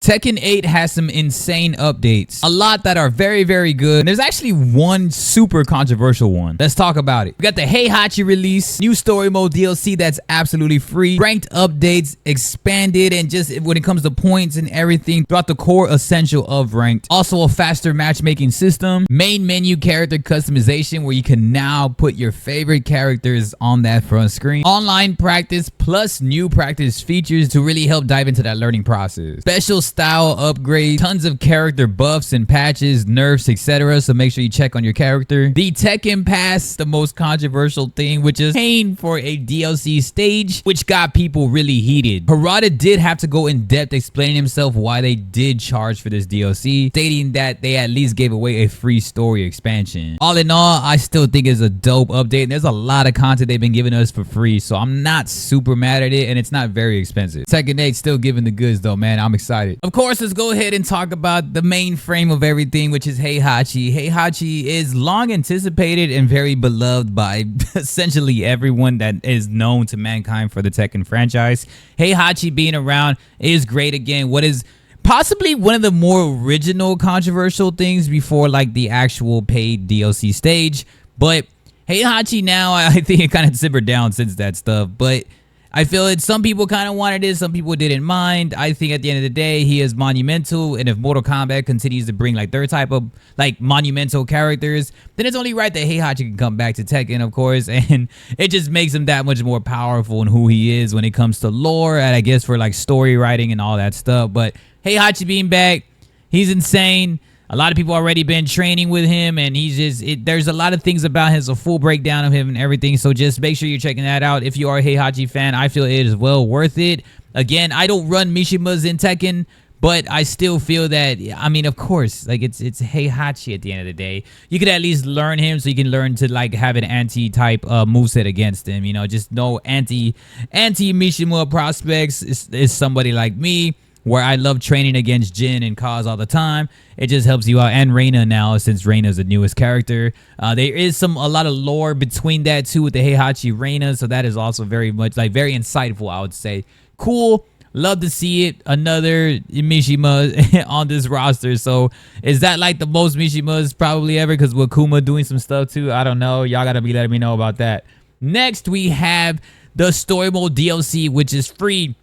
Tekken 8 has some insane updates, a lot that are very, very good. And there's actually one super controversial one. Let's talk about it. We got the Heihachi release, new story mode DLC that's absolutely free, ranked updates, expanded, and just when it comes to points and everything throughout the core essential of ranked. Also a faster matchmaking system, main menu character customization where you can now put your favorite characters on that front screen, online practice plus new practice features to really help dive into that learning process, special style upgrades, tons of character buffs and patches, nerfs, etc. So make sure you check on your character. The Tekken Pass, the most controversial thing, which is paying for a DLC stage, which got people really heated. Harada did have to go in depth explaining himself why they did charge for this DLC, stating that they at least gave away a free story expansion. All in all, I still think it's a dope update. There's a lot of content they've been giving us for free, so I'm not super mad at it, and it's not very expensive. Tekken 8 still giving the goods though, man. I'm excited. Of course, let's go ahead and talk about the main frame of everything, which is Heihachi. Heihachi is long anticipated and very beloved by essentially everyone that is known to mankind for the Tekken franchise. Heihachi being around is great. Again, what is possibly one of the more original controversial things before like the actual paid DLC stage, but Heihachi now, I think it kind of simmered down since that stuff, but I feel it. Some people kind of wanted it, some people didn't mind. I think at the end of the day, he is monumental, and if Mortal Kombat continues to bring like their type of like monumental characters, then it's only right that Heihachi can come back to Tekken, of course, and it just makes him that much more powerful in who he is when it comes to lore, and I guess for like story writing and all that stuff. But Heihachi being back, he's insane. A lot of people already been training with him, and he's just, there's a lot of things about him, a full breakdown of him and everything. So just make sure you're checking that out. If you are a Heihachi fan, I feel it is well worth it. Again, I don't run Mishimas in Tekken, but I still feel that, I mean, of course, like it's Heihachi at the end of the day. You could at least learn him so you can learn to like have an anti-type moveset against him. You know, just no anti-Mishima prospects is somebody like me, where I love training against Jin and Kaz all the time. It just helps you out. And Reina now, since Reina's the newest character. There is a lot of lore between that too with the Heihachi Reina, so that is also very much, like, very insightful, I would say. Cool. Love to see it. Another Mishima on this roster. So is that like the most Mishimas probably ever? Because with Kuma doing some stuff too, I don't know. Y'all gotta be letting me know about that. Next, we have the story mode DLC, which is free.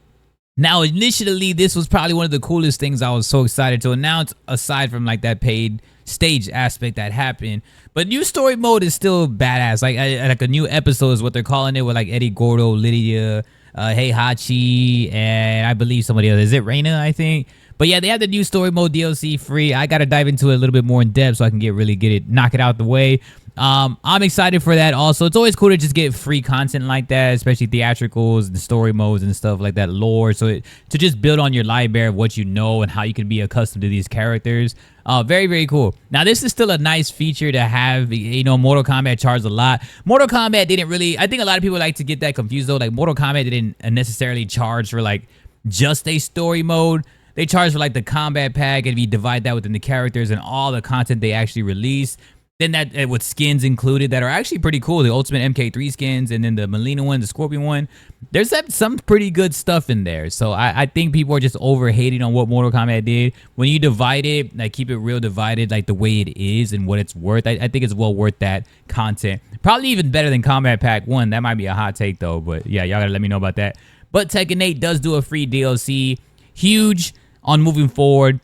Now, initially, this was probably one of the coolest things I was so excited to announce, aside from like that paid stage aspect that happened. But new story mode is still badass. Like a new episode is what they're calling it, with like Eddie Gordo, Lydia, Heihachi, and I believe somebody else. Is it Reina, I think? But yeah, they have the new story mode DLC free. I got to dive into it a little bit more in depth so I can knock it out the way. I'm excited for that also. It's always cool to just get free content like that, especially theatricals and story modes and stuff like that, lore. So to just build on your library of what you know and how you can be accustomed to these characters. Very, very cool. Now, this is still a nice feature to have. You know, Mortal Kombat charged a lot. Mortal Kombat didn't really, I think a lot of people like to get that confused though. Like Mortal Kombat didn't necessarily charge for like just a story mode. They charge for like the combat pack, and if you divide that within the characters and all the content they actually release, then that with skins included that are actually pretty cool. The Ultimate MK3 skins, and then the Melina one, the Scorpion one. There's some pretty good stuff in there. So I think people are just over-hating on what Mortal Kombat did. When you divide it, like keep it real divided, like the way it is and what it's worth, I think it's well worth that content. Probably even better than Combat Pack 1. That might be a hot take though, but yeah, y'all gotta let me know about that. But Tekken 8 does do a free DLC. Huge on moving forward.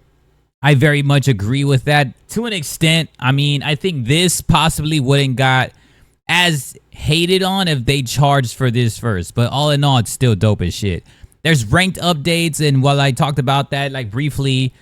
I very much agree with that to an extent. I mean, I think this possibly wouldn't got as hated on if they charged for this first. But all in all, it's still dope as shit. There's ranked updates, and while I talked about that like briefly,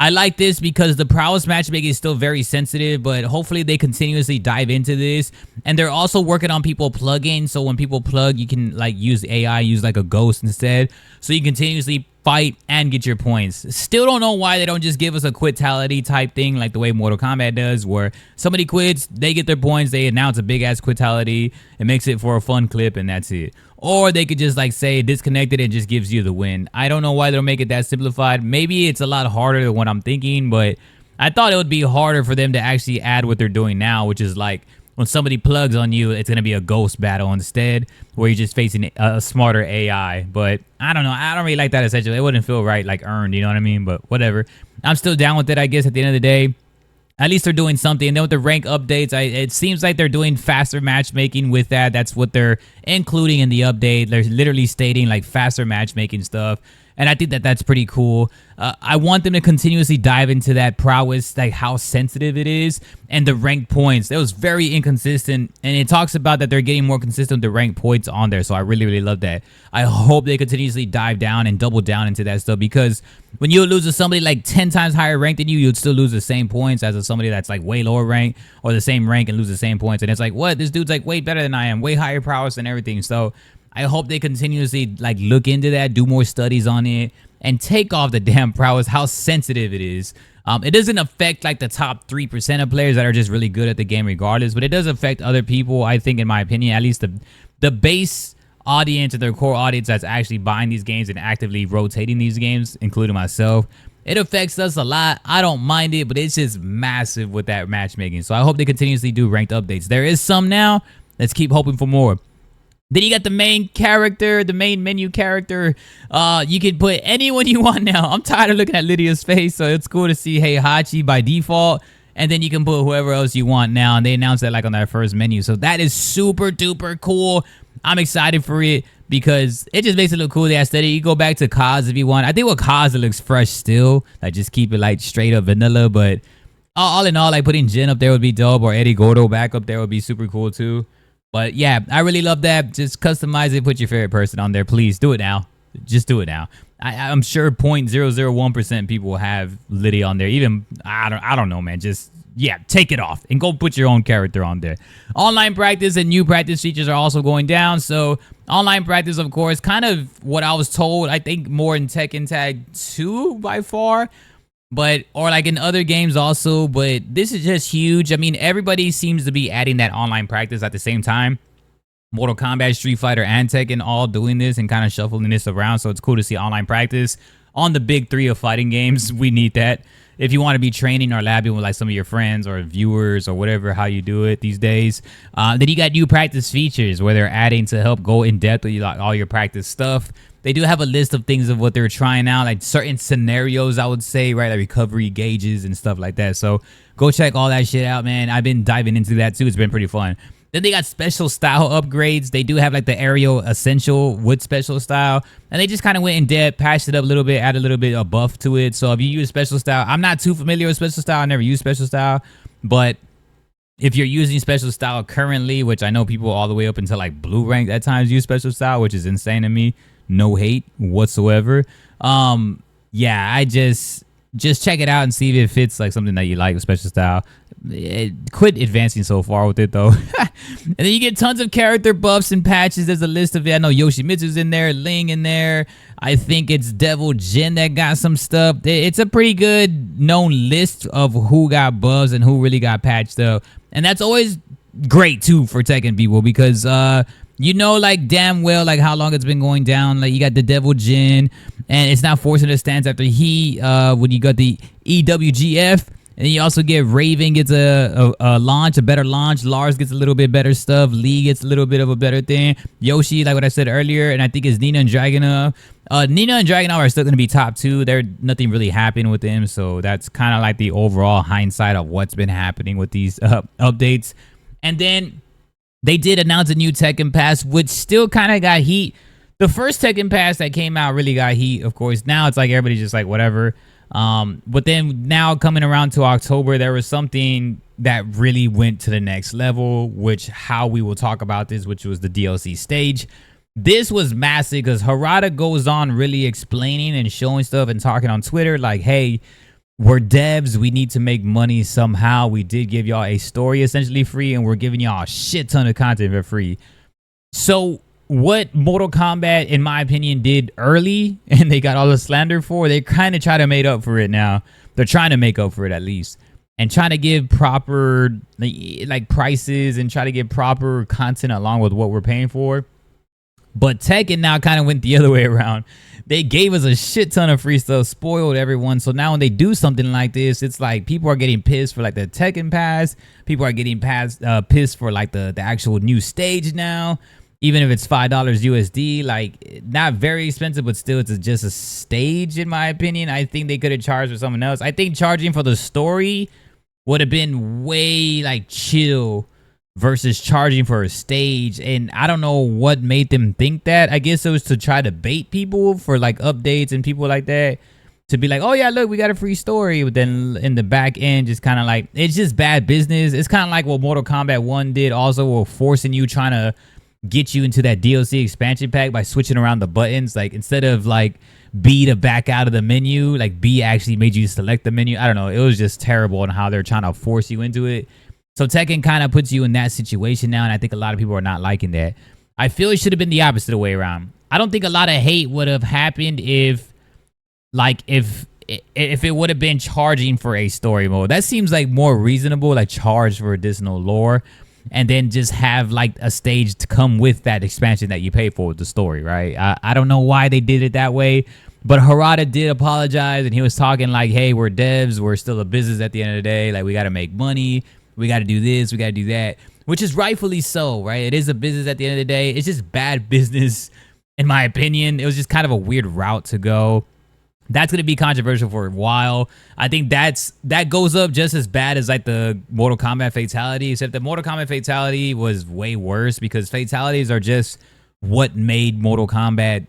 I like this because the prowess matchmaking is still very sensitive, but hopefully they continuously dive into this. And they're also working on people plugging, so when people plug, you can like use AI, use like a ghost instead, so you continuously fight and get your points. Still don't know why they don't just give us a quitality type thing like the way Mortal Kombat does, where somebody quits, they get their points, they announce a big ass quitality, it makes it for a fun clip, and that's it. Or they could just like say disconnected and just gives you the win. I don't know why they don't make it that simplified. Maybe it's a lot harder than what I'm thinking, but I thought it would be harder for them to actually add what they're doing now, which is like when somebody plugs on you, it's going to be a ghost battle instead, where you're just facing a smarter AI. But I don't know. I don't really like that essentially. It wouldn't feel right, like earned, you know what I mean? But whatever. I'm still down with it, I guess, at the end of the day. At least they're doing something. And then with the rank updates, it seems like they're doing faster matchmaking with that. That's what they're including in the update. They're literally stating like faster matchmaking stuff. And I think that that's pretty cool. I want them to continuously dive into that prowess, like how sensitive it is, and the rank points. That was very inconsistent, and it talks about that they're getting more consistent with the rank points on there. So I really, really love that. I hope they continuously dive down and double down into that stuff, because when you lose to somebody like 10 times higher rank than you, you'd still lose the same points as somebody that's like way lower rank or the same rank and lose the same points. And it's like, what? This dude's like way better than I am, way higher prowess and everything. So I hope they continuously like look into that, do more studies on it, and take off the damn prowess, how sensitive it is. It doesn't affect like the top 3% of players that are just really good at the game regardless, but it does affect other people, I think, in my opinion, at least the base audience or their core audience that's actually buying these games and actively rotating these games, including myself. It affects us a lot. I don't mind it, but it's just massive with that matchmaking. So I hope they continuously do ranked updates. There is some now. Let's keep hoping for more. Then you got the main character, the main menu character. You can put anyone you want now. I'm tired of looking at Lydia's face, so it's cool to see Heihachi by default. And then you can put whoever else you want now. And they announced that like on their first menu. So that is super duper cool. I'm excited for it because it just makes it look cool, the aesthetic. You go back to Kaz if you want. I think with Kaz it looks fresh still. Like just keep it like straight up vanilla. But all in all, like putting Jin up there would be dope, or Eddie Gordo back up there would be super cool too. But yeah, I really love that. Just customize it. Put your favorite person on there. Please do it now. Just do it now. I'm sure 0.001% people will have Lydia on there. Even, I don't know, man. Just, yeah, take it off and go put your own character on there. Online practice and new practice features are also going down. So online practice, of course, kind of what I was told. I think more in Tekken Tag 2 by far. But, or like in other games also, but this is just huge. I mean, everybody seems to be adding that online practice at the same time. Mortal Kombat, Street Fighter, and Tekken all doing this and kind of shuffling this around. So it's cool to see online practice on the big three of fighting games. We need that. If you want to be training or labbing with like some of your friends or viewers or whatever, how you do it these days. Then you got new practice features where they're adding to help go in depth with like all your practice stuff. They do have a list of things of what they're trying out, like certain scenarios, I would say, right? Like recovery gauges and stuff like that. So go check all that shit out, man. I've been diving into that too. It's been pretty fun. Then they got special style upgrades. They do have like the aerial essential with special style. And they just kind of went in depth, patched it up a little bit, added a little bit of buff to it. So if you use special style, I'm not too familiar with special style. I never used special style. But if you're using special style currently, which I know people all the way up until like blue rank at times use special style, which is insane to me. No hate whatsoever. Yeah, I just check it out and see if it fits like something that you like with special style. Quit advancing so far with it though. And then you get tons of character buffs and patches. There's a list of it. I know Yoshimitsu's in there, Ling in there. I think it's Devil Jin that got some stuff. It's a pretty good known list of who got buffs and who really got patched up. And that's always great too for Tekken people, because you know, like damn well, like how long it's been going down. Like you got the Devil Jin, and it's not forcing the stance after he. When you got the EWGF, and then you also get Raven gets a launch, a better launch. Lars gets a little bit better stuff. Lee gets a little bit of a better thing. Yoshi, like what I said earlier, and I think it's Nina and Dragunov. Nina and Dragunov are still going to be top 2. There's nothing really happening with them, so that's kind of like the overall hindsight of what's been happening with these updates. And then they did announce a new Tekken Pass, which still kind of got heat. The first Tekken Pass that came out really got heat, of course. Now it's like everybody's just like, whatever. But then now coming around to October, there was something that really went to the next level, which how we will talk about this, which was the DLC stage. This was massive because Harada goes on really explaining and showing stuff and talking on Twitter like, hey, we're devs. We need to make money somehow. We did give y'all a story essentially free, and we're giving y'all a shit ton of content for free. So what Mortal Kombat, in my opinion, did early, and they got all the slander for, they kind of try to make up for it now. They're trying to make up for it at least, and trying to give proper like prices and try to get proper content along with what we're paying for. But Tekken now kind of went the other way around. They gave us a shit ton of free stuff, spoiled everyone. So now when they do something like this, it's like people are getting pissed for like the Tekken Pass. People are getting pissed for like the actual new stage now. Even if it's $5 USD, like not very expensive, but still it's just a stage in my opinion. I think they could have charged for someone else. I think charging for the story would have been way like chill versus charging for a stage. And I don't know what made them think that. I guess it was to try to bait people for like updates and people like that to be like, oh yeah, look, we got a free story. But then in the back end, just kind of like, it's just bad business. It's kind of like what Mortal Kombat 1 did also, or forcing you, trying to get you into that DLC expansion pack by switching around the buttons. Like instead of like B to back out of the menu, like B actually made you select the menu. I don't know. It was just terrible on how they're trying to force you into it. So Tekken kind of puts you in that situation now, and I think a lot of people are not liking that. I feel it should have been the opposite way around. I don't think a lot of hate would have happened if it would have been charging for a story mode. That seems like more reasonable, like charge for additional lore, and then just have like a stage to come with that expansion that you pay for with the story, right? I don't know why they did it that way, but Harada did apologize, and he was talking like, hey, we're devs, we're still a business at the end of the day, like we got to make money, we got to do this, we got to do that, which is rightfully so, right? It is a business at the end of the day. It's just bad business, in my opinion. It was just kind of a weird route to go. That's going to be controversial for a while. I think that goes up just as bad as like the Mortal Kombat fatality, except the Mortal Kombat fatality was way worse because fatalities are just what made Mortal Kombat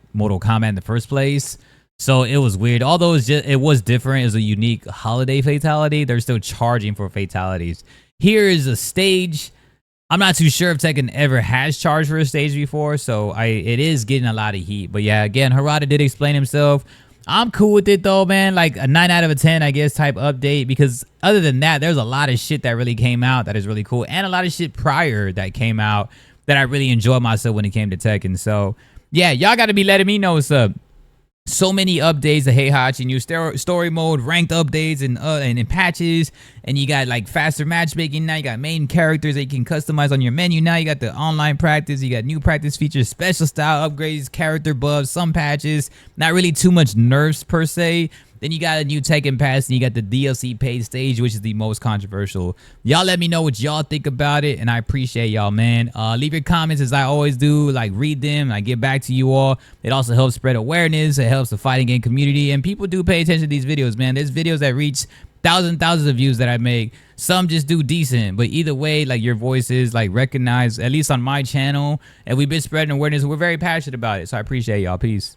in the first place. So it was weird. Although it was different. It was a unique holiday fatality. They're still charging for fatalities. Here is a stage. I'm not too sure if Tekken ever has charged for a stage before, so it is getting a lot of heat. But yeah, again, Harada did explain himself. I'm cool with it though, man. Like a 9 out of 10, I guess, type update. Because other than that, there's a lot of shit that really came out that is really cool. And a lot of shit prior that came out that I really enjoyed myself when it came to Tekken. So, yeah, y'all got to be letting me know what's up. So many updates, the Heihachi new story mode, ranked updates, and patches. And you got like faster matchmaking now. You got main characters that you can customize on your menu. Now you got the online practice. You got new practice features, special style upgrades, character buffs, some patches. Not really too much nerfs per se. Then you got a new Tekken Pass, and you got the DLC paid stage, which is the most controversial. Y'all let me know what y'all think about it, and I appreciate y'all, man. Leave your comments as I always do. Like, read them, and I get back to you all. It also helps spread awareness. It helps the fighting game community, and people do pay attention to these videos, man. There's videos that reach thousands of views that I make. Some just do decent, but either way, like, your voice is like recognized, at least on my channel, and we've been spreading awareness. We're very passionate about it, so I appreciate y'all. Peace.